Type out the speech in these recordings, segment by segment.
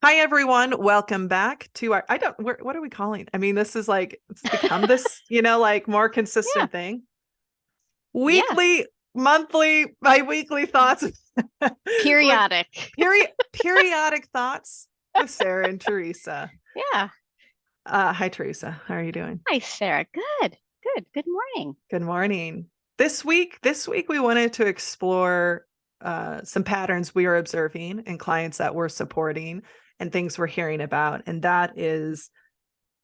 Hi, everyone. Welcome back to our, what are we calling? I mean, this is like, it's become this, like more Yeah, consistent thing. yeah. Weekly, monthly, bi-weekly thoughts. With Periodic. periodic thoughts with Sarah and Teresa. Yeah. Hi, Teresa. How are you doing? Hi, Sarah. Good. Good. Good morning. Good morning. This week we wanted to explore some patterns we are observing in clients that we're supporting and things we're hearing about. And that is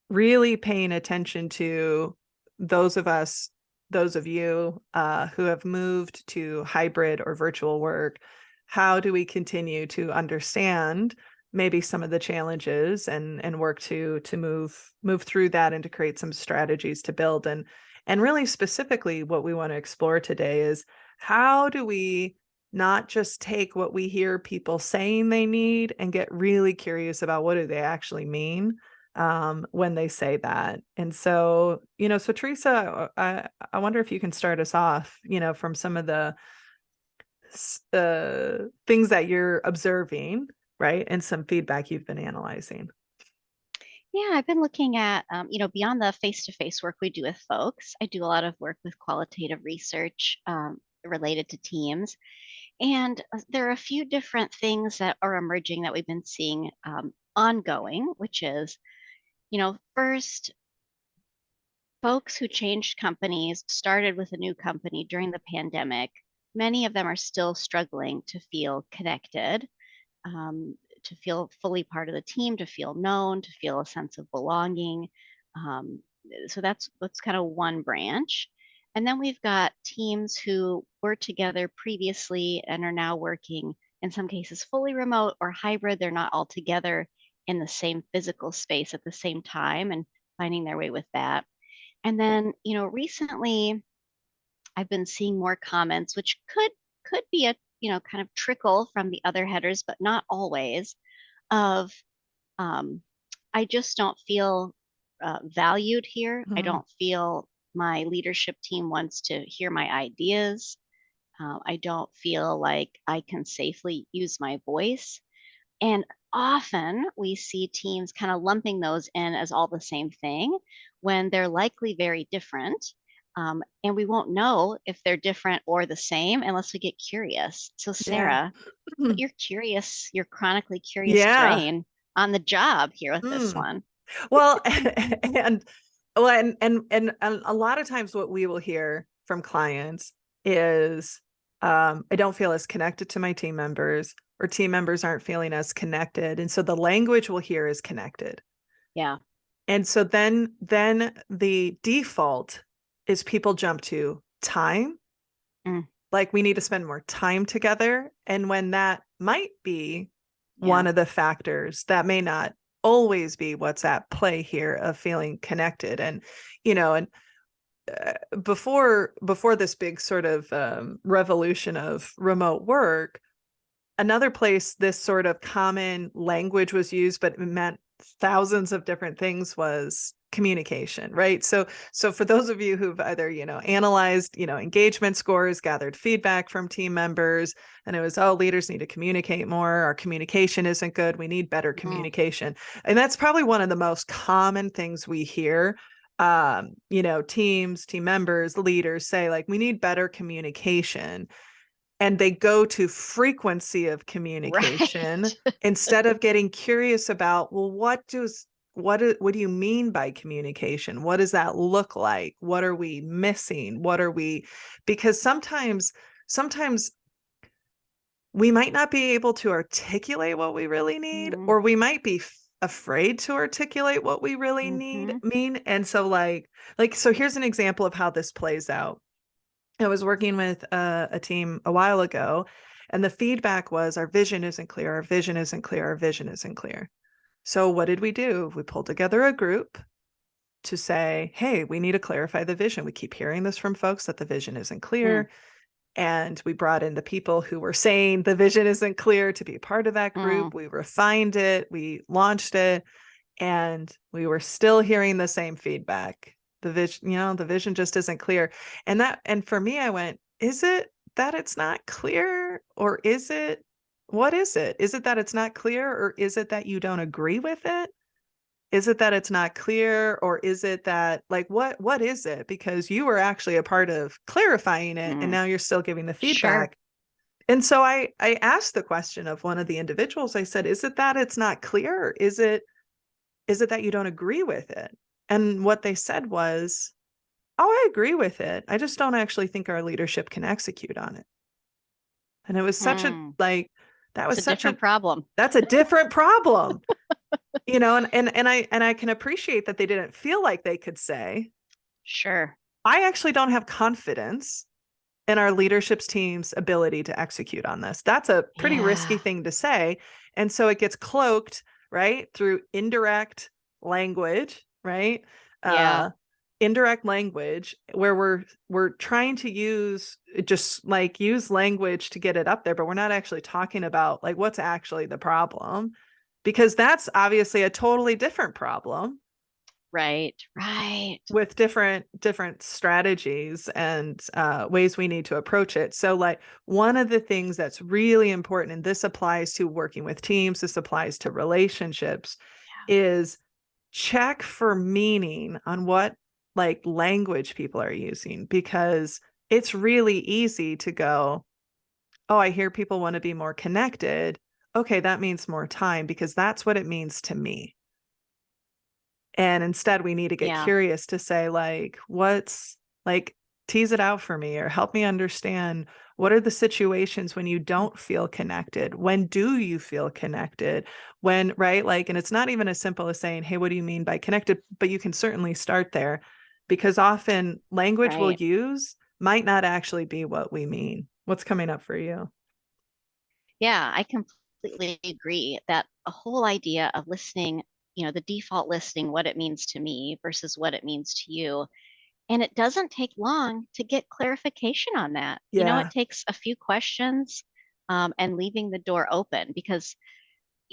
really paying attention to those of us, those of you who have moved to hybrid or virtual work. How do we continue to understand maybe some of the challenges and work to move through that and to create some strategies to build and really specifically what we want to explore today is how do we not just take what we hear people saying they need and get really curious about what do they actually mean when they say that. And so, so Teresa, I wonder if you can start us off, from some of the things that you're observing, right? And some feedback you've been analyzing. Yeah, I've been looking at, beyond the face-to-face work we do with folks, I do a lot of work with qualitative research related to teams. And there are a few different things that are emerging that we've been seeing ongoing, which is, first, folks who changed companies, started with a new company during the pandemic. Many of them are still struggling to feel connected, to feel fully part of the team, to feel known, to feel a sense of belonging. Um, so that's kind of one branch. And then we've got teams who were together previously and are now working, in some cases, fully remote or hybrid. They're not all together in the same physical space at the same time and finding their way with that. And then, recently I've been seeing more comments, which could be a, kind of trickle from the other headers, but not always, of um, I just don't feel valued here. I Mhm. don't feel my leadership team wants to hear my ideas. I don't feel like I can safely use my voice. And often we see teams kind of lumping those in as all the same thing when they're likely very different. And we won't know if they're different or the same unless we get curious. So, Yeah. Sarah, put your chronically curious Yeah. brain on the job here with this Mm. one. Well, and well, and a lot of times what we will hear from clients is, I don't feel as connected to my team members, or team members aren't feeling as connected. And so the language we'll hear is connected. Yeah. And so then the default is people jump to time, Mm, like we need to spend more time together. And when that might be yeah. one of the factors, that may not always be what's at play here of feeling connected. And before this big sort of revolution of remote work, another place this sort of common language was used, but it meant thousands of different things, was communication, right? So for those of you who've either, analyzed, engagement scores, gathered feedback from team members, and it was, oh, leaders need to communicate more, our communication isn't good, we need better Mm, communication. And that's probably one of the most common things we hear, team members, leaders say, like, we need better communication, and they go to frequency of communication right. instead of getting curious about, well, what do you mean by communication? What does that look like? What are we missing? What are we, because sometimes we might not be able to articulate what we really need, Mm, or we might be afraid to articulate what we really need hmm. mean. And so so here's an example of how this plays out. I was working with a team a while ago, and the feedback was, our vision isn't clear, our vision isn't clear, our vision isn't clear. So what did we do? We pulled together a group to say, hey, we need to clarify the vision. We keep hearing this from folks that the vision isn't Mm, clear. And we brought in the people who were saying the vision isn't clear to be part of that mm, group. We refined it, we launched it, and we were still hearing the same feedback. The vision just isn't clear. And for me, I went, is it that it's not clear, or is it What is it? Is it that it's not clear, or is it that you don't agree with it? Is it that it's not clear, or is it that, like, what is it? Because you were actually a part of clarifying it and Mm, now you're still giving the sure. feedback. And so I asked the question of one of the individuals. I said, "Is it that it's not clear? Or is it that you don't agree with it?" And what they said was, "Oh, I agree with it. I just don't actually think our leadership can execute on it." And it was such a Mm, like that it's was a such a different problem. that's a different problem. And I can appreciate that they didn't feel like they could say, Sure. "I actually don't have confidence in our leadership's team's ability to execute on this." That's a pretty risky Yeah. thing to say. And so it gets cloaked, right, through indirect language, right? Yeah. Uh Indirect language where we're trying to use language to get it up there, but we're not actually talking about like what's actually the problem, because that's obviously a totally different problem Right. Right. with different strategies and ways we need to approach it. So like one of the things that's really important, and this applies to working with teams, this applies to relationships, is check for meaning on what like language people are using, because it's really easy to go, "Oh, I hear people want to be more connected. Okay, that means more time because that's what it means to me." And instead, we need to get Yeah. curious to say, like, what's like, tease it out for me or help me understand, what are the situations when you Mm, don't feel connected? When do you feel connected? When, right? Like, and it's not even as simple as saying, "Hey, what do you mean by connected?" But you can certainly start there, because often language we'll right. use might not actually be what we mean. What's coming up for you? Yeah, I completely agree that a whole idea of listening, the default listening, what it means to me versus what it means to you. And it doesn't take long to get clarification on that. It Yeah. takes a few questions and leaving the door open because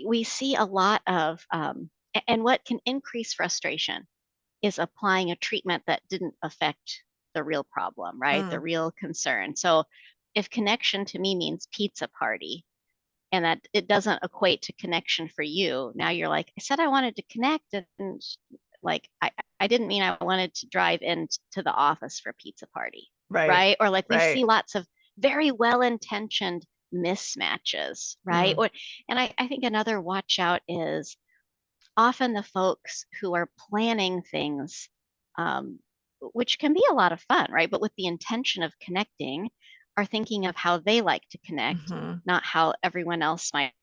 we see a lot of, and what can increase frustration is applying a treatment that didn't affect the real problem, right? The Mm, real concern. So if connection to me means pizza party, and that it doesn't equate to connection for you. Now you're like, I said I wanted to connect, and like I didn't mean I wanted to drive into the office for a pizza party, right. right? Or like we Right. see lots of very well-intentioned mismatches, right? Mm, Or and I think another watch out is often the folks who are planning things, um, which can be a lot of fun, right? But with the intention of connecting, are thinking of how they like to connect, mhm. not how everyone else might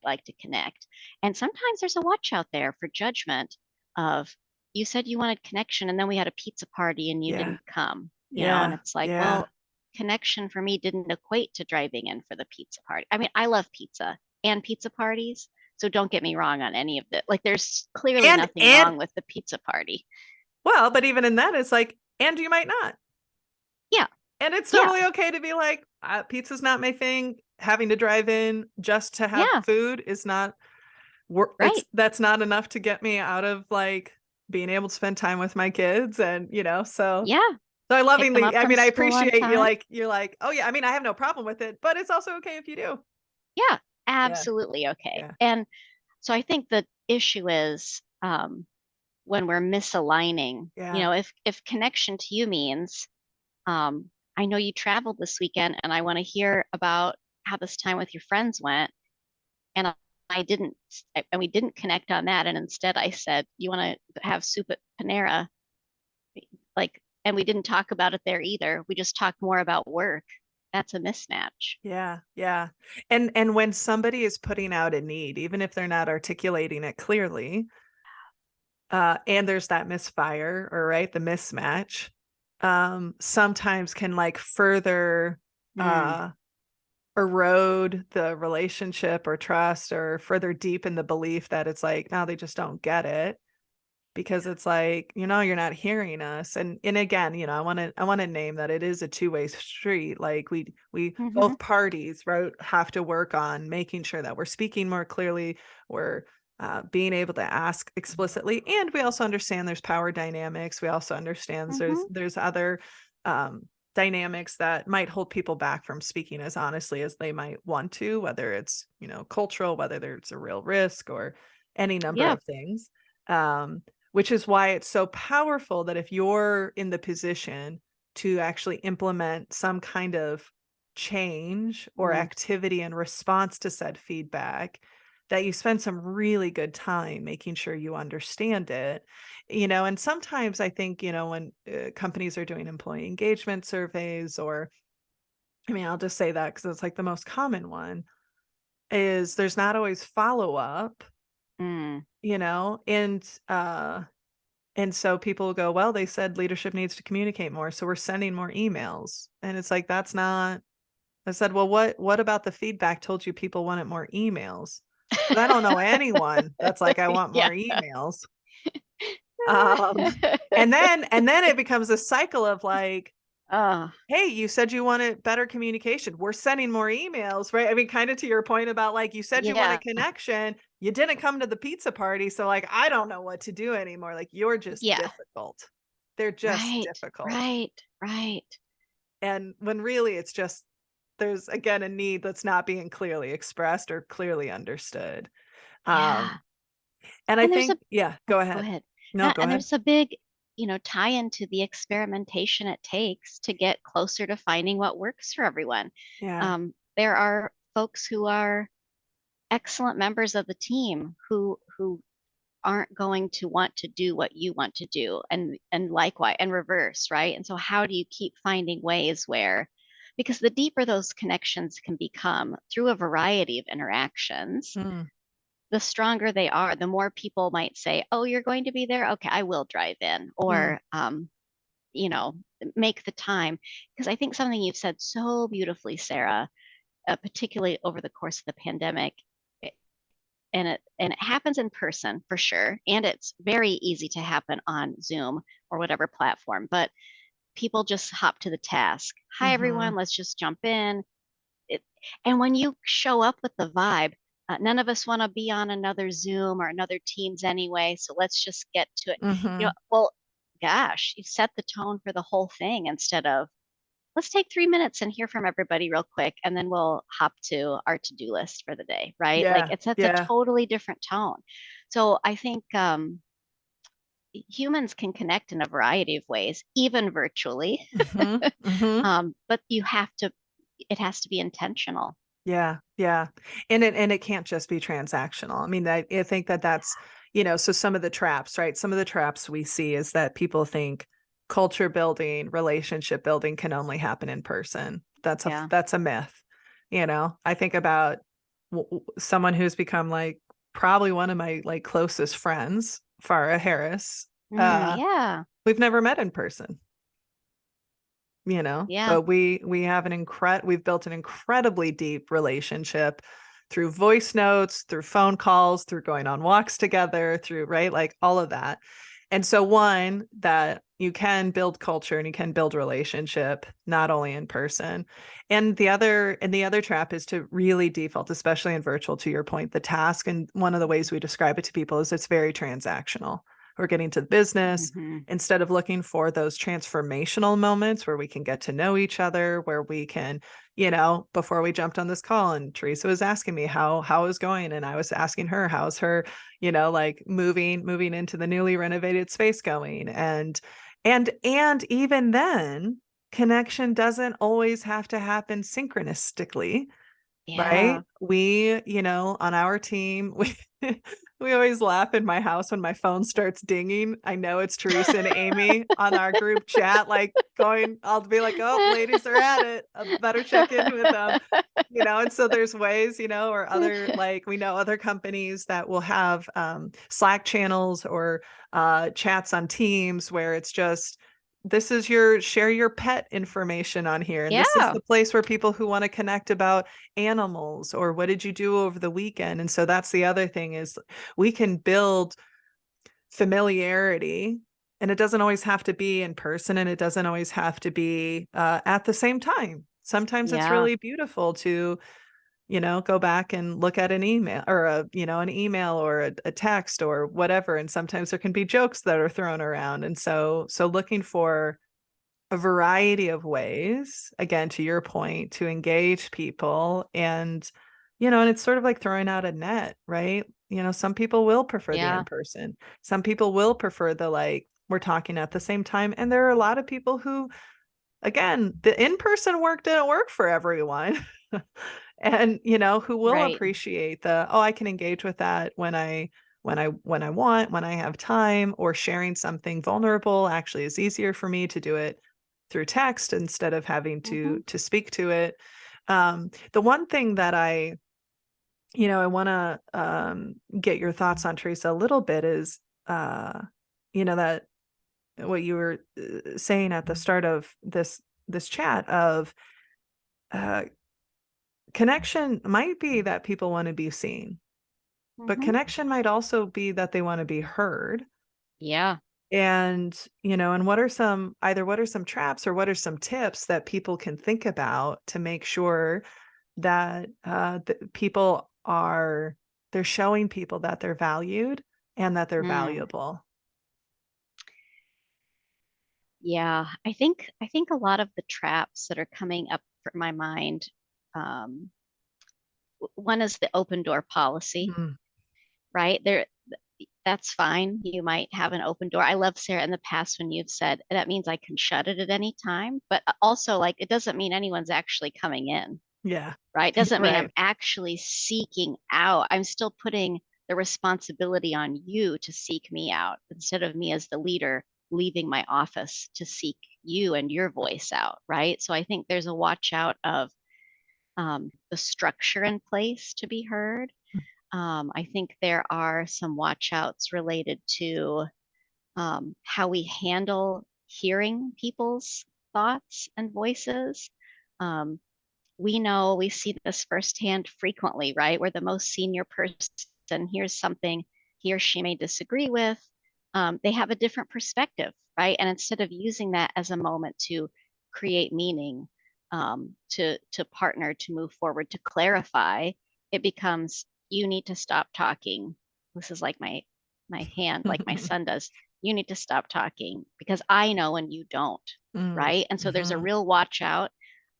like to connect. And sometimes there's a watch out there for judgment of, you said you wanted connection, and then we had a pizza party and you Yeah. didn't come, and Yeah. it's like, Yeah. well, connection for me didn't equate to driving in for the pizza party. I mean, I love pizza and pizza parties, so don't get me wrong on any of that. Like there's clearly nothing And wrong with the pizza party. well, but even in that, it's like, and you might not. Yeah. And it's Yeah. totally okay to be like, pizza's not my thing. Having to drive in just to have Yeah. food is not Right. that's not enough to get me out of like being able to spend time with my kids. And Yeah. so I Pick them lovingly, up I from mean, I school on appreciate you, time. like, you're like, "Oh yeah, I mean, I have no problem with it, but it's also okay if you do." Yeah. Yeah. Absolutely okay. Yeah. And so I think the issue is when we're misaligning, Yeah. if connection to you means, I know you traveled this weekend and I want to hear about how this time with your friends went. And I didn't, and we didn't connect on that. And instead I said, you want to have soup at Panera? Like, and we didn't talk about it there either. We just talked more about work. That's a mismatch. Yeah, yeah. And when somebody is putting out a need, even if they're not articulating it clearly, and there's that misfire, or right, the mismatch, sometimes can like further Mm, uh erode the relationship or trust, or further deepen the belief that it's like, no, they just don't get it, because it's like, you're not hearing us. And again, I want to name that it is a two-way street. Like we hmm both parties, right, have to work on making sure that we're speaking more clearly, we're being able to ask explicitly, and we also understand there's power dynamics. We also understand there's hmm there's other dynamics that might hold people back from speaking as honestly as they might want to, whether it's, cultural, whether there's a real risk or any number Yeah. of things. Um, which is why it's so powerful that if you're in the position to actually implement some kind of change or Mm. activity in response to said feedback, that you spend some really good time making sure you understand it. And sometimes I think, when companies are doing employee engagement surveys, or I mean, I'll just say that because it's like the most common one, is there's not always follow up, Mm. you know, and so people go, well, they said leadership needs to communicate more, so we're sending more emails. And it's like, that's not, I said, well, what about the feedback told you people wanted more emails? 'Cause I don't know anyone that's like, I want Yeah. more emails. Um, and then it becomes a cycle of like, Oh, "Hey, you said you wanted better communication. We're sending more emails," right? I mean, kinda to your point about, like, you said you wanted yeah. connection, you didn't come to the pizza party, so, like, I don't know what to do anymore, like, you're just Yeah. difficult. They're just Right. difficult. Right. Right. And when really it's just there's, again, a need that's not being clearly expressed or clearly understood. Yeah. Um, and I And there's a think yeah, oh, go go ahead. ahead. No, go And ahead. there's a big, tie into the experimentation it takes to get closer to finding what works for everyone. Yeah. There are folks who are excellent members of the team who aren't going to want to do what you want to do, and likewise and reverse, right? And so how do you keep finding ways where, because the deeper those connections can become through a variety of interactions, Mm, the stronger they are, the more people might say, "Oh, you're going to be there? Okay, I will drive in," mm, or you know, make the time. Because I think something you've said so beautifully, Sarah, particularly over the course of the pandemic, it- and it happens in person for sure, and it's very easy to happen on Zoom or whatever platform, but people just hop to the task. Hi, everyone, mhm, let's just jump in. it, and when you show up with the vibe, none of us want to be on another Zoom or another Teams anyway, so let's just get to it. mhm. Well, gosh, you set the tone for the whole thing instead of let's take 3 minutes and hear from everybody real quick, and then we'll hop to our to-do list for the day, right? Like Yeah, it's a yeah. totally different tone. So I think humans can connect in a variety of ways, even virtually. Mhm, mhm. But it has to be intentional. Yeah, yeah. And it can't just be transactional. I mean, I think that that's, so some of the traps, right? Some of the traps we see is that people think culture building, relationship building can only happen in person. Yeah. That's a myth. I think about someone who's become like probably one of my like closest friends, Farah Harris. Uh, Yeah. we've never met in person. Yeah. But we have we've built an incredibly deep relationship through voice notes, through phone calls, through going on walks together, through, right, like all of that. And so one, that you can build culture and you can build relationship not only in person. And the other trap is to really default, especially in virtual, to your point, the task. And one of the ways we describe it to people is it's very transactional. We're getting to the business Hmm. instead of looking for those transformational moments where we can get to know each other, where we can, before we jumped on this call and Teresa was asking me how it was going, and I was asking her how's her, like moving into the newly renovated space going. And even then, connection doesn't always have to happen synchronistically. Yeah. Right? We, on our team, we we always laugh in my house when my phone starts dinging. I know it's Teresa and Amy on our group chat, like going, I'll be like, oh, ladies are at it. I better check in with them. And so there's ways, or other, like, we know other companies that will have Slack channels or chats on Teams where it's just this is your share your pet information on here. And this is Yeah. the place where people who want to connect about animals or what did you do over the weekend. And so that's the other thing is we can build familiarity, and it doesn't always have to be in person, and it doesn't always have to be at the same time. Sometimes it's Yeah. really beautiful to go back and look at an email or an email or a text or whatever. And sometimes there can be jokes that are thrown around. And so looking for a variety of ways, again, to your point, to engage people. And, and it's sort of like throwing out a net, right? Some people will prefer the Yeah. in-person. Some people will prefer the like, we're talking at the same time. And there are a lot of people who, again, the in-person work didn't work for everyone. And, who will Right. appreciate the, oh, I can engage with that when I have time, or sharing something vulnerable actually is easier for me to do it through text instead of having Hmm. to speak to it. The one thing that I want to get your thoughts on, Teresa, a little bit is, that what you were saying at the start of this chat of uh, connection might be that people want to be seen, but Hmm. connection might also be that they want to be heard. Yeah. And, and what are some traps, or what are some tips that people can think about to make sure that people they're showing people that they're valued and that they're Mm. valuable. Yeah. I think a lot of the traps that are coming up for my mind, um, one is the open door policy, Mm, right? That's fine. You might have an open door. I love, Sarah, in the past when you've said that means I can shut it at any time, but also like it doesn't mean anyone's actually coming in, yeah. right? Doesn't mean I'm Right. actually seeking out. I'm still putting the responsibility on you to seek me out instead of me as the leader leaving my office to seek you and your voice out, right? So I think there's a watch out of the structure in place to be heard. I think there are some watch outs related to how we handle hearing people's thoughts and voices. Um, we know we see this firsthand frequently, right? Where the most senior person hears something he or she may disagree with, they have a different perspective, right? And instead of using that as a moment to create meaning, to partner, to move forward, to clarify, it becomes you need to stop talking. This is like my hand, like my son does. You need to stop talking because I know and you don't, Mm, right? And so there's a mhm. real watch out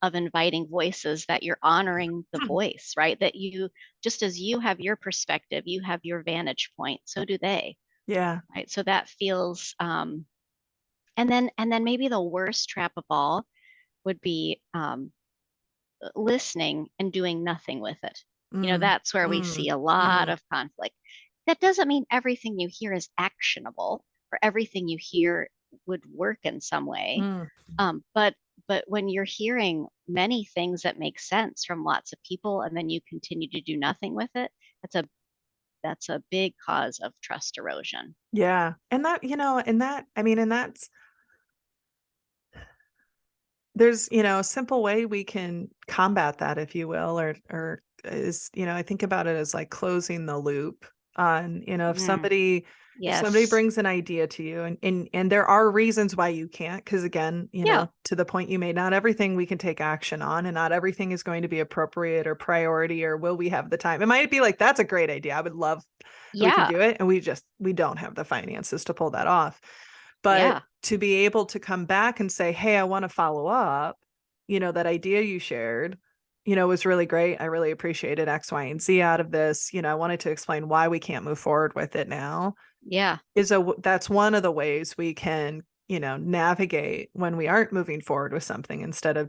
of inviting voices that you're honoring the voice, right? That you, just as you have your perspective, you have your vantage point, so do they, Yeah. right? So that feels, and then maybe the worst trap of all would be listening and doing nothing with it. Mm, That's where we mm, see a lot mm, of conflict. That doesn't mean everything you hear is actionable or everything you hear would work in some way. mm. But when you're hearing many things that make sense from lots of people and then you continue to do nothing with it, that's a big cause of trust erosion. Yeah. And that's there's, a simple way we can combat that, if you will, or is, I think about it as like closing the loop on, if Mm, somebody yes. brings an idea to you, and there are reasons why you can't, because again, Yeah. to the point you made, not everything we can take action on, and not everything is going to be appropriate or priority, or will we have the time. It might be like, that's a great idea. I would love, we can Yeah. do it. And we don't have the finances to pull that off. But Yeah. to be able to come back and say, hey, I want to follow up, that idea you shared, was really great. I really appreciated X, Y, and Z out of this. I wanted to explain why we can't move forward with it now. Yeah. That's one of the ways we can, navigate when we aren't moving forward with something, instead of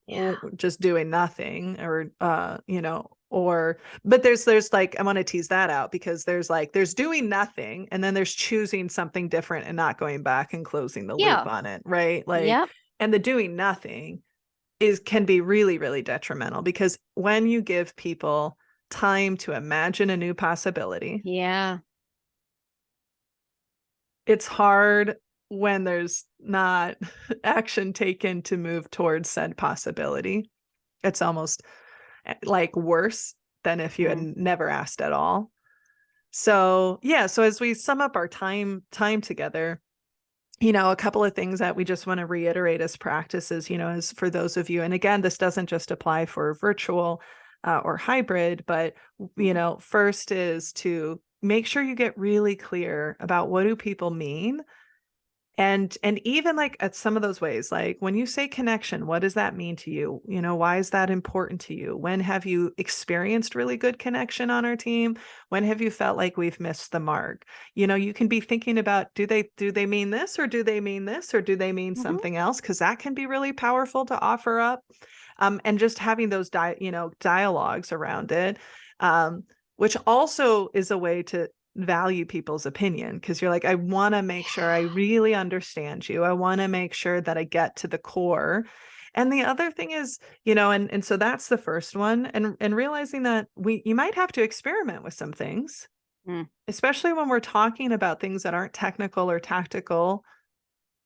Yeah. just doing nothing, or but there's like, I want to tease that out, because there's doing nothing, and then there's choosing something different and not going back and closing the loop Yeah. on it, right? Like, Yep. and the doing nothing can be really, really detrimental, because when you give people time to imagine a new possibility, Yeah. it's hard when there's not action taken to move towards said possibility. It's almost like worse than if you had Mm, never asked at all. So, yeah, so as we sum up our time together, a couple of things that we just want to reiterate as practices, is for those of you, and again, this doesn't just apply for virtual or hybrid, but, mm, first is to make sure you get really clear about what do people mean And even like at some of those ways, like when you say connection, what does that mean to you? Why is that important to you? When have you experienced really good connection on our team? When have you felt like we've missed the mark? You can be thinking about, do they mean this, or do they mean this, or do they mean Hmm. something else? Because that can be really powerful to offer up. And just having those dialogues around it, um, which also is a way to value people's opinion, because you're like, I want to make sure I really understand you. I want to make sure that I get to the core. And the other thing is, and so that's the first one, and realizing that you might have to experiment with some things, Mm, especially when we're talking about things that aren't technical or tactical,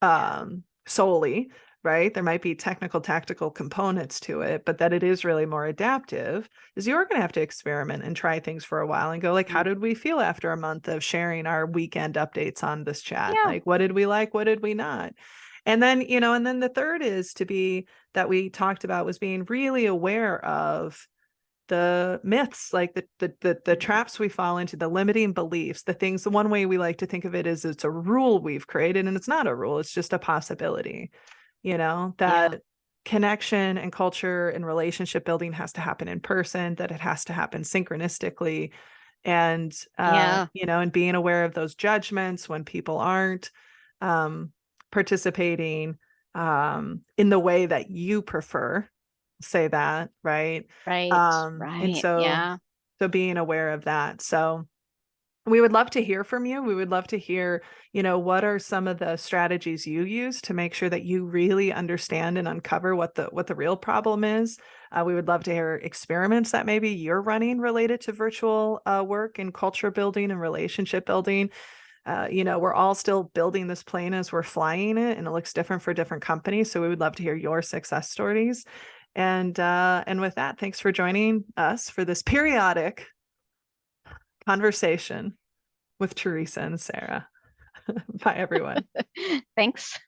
yeah. solely, right? There might be technical, tactical components to it, but that it is really more adaptive, is you're going to have to experiment and try things for a while and go like, how Mm, did we feel after a month of sharing our weekend updates on this chat? yeah. Like, what did we like? What did we not? And then the third is to be, that we talked about, was being really aware of the myths, like the Mhm. traps we fall into, the limiting beliefs, the things. The one way we like to think of it is it's a rule we've created, and it's not a rule, it's just a possibility, Yeah. that connection and culture and relationship building has to happen in person, that it has to happen synchronistically, and Yeah. and being aware of those judgments when people aren't um participating in the way that you prefer, say that, right? Right. And Right. so Yeah. being aware of that. So we would love to hear from you. We would love to hear, what are some of the strategies you use to make sure that you really understand and uncover what the real problem is. We would love to hear experiments that maybe you're running related to virtual work and culture building and relationship building. We're all still building this plane as we're flying it, and it looks different for different companies. So we would love to hear your success stories. And with that, thanks for joining us for this periodic conversation with Teresa and Sarah. Bye, everyone. Thanks.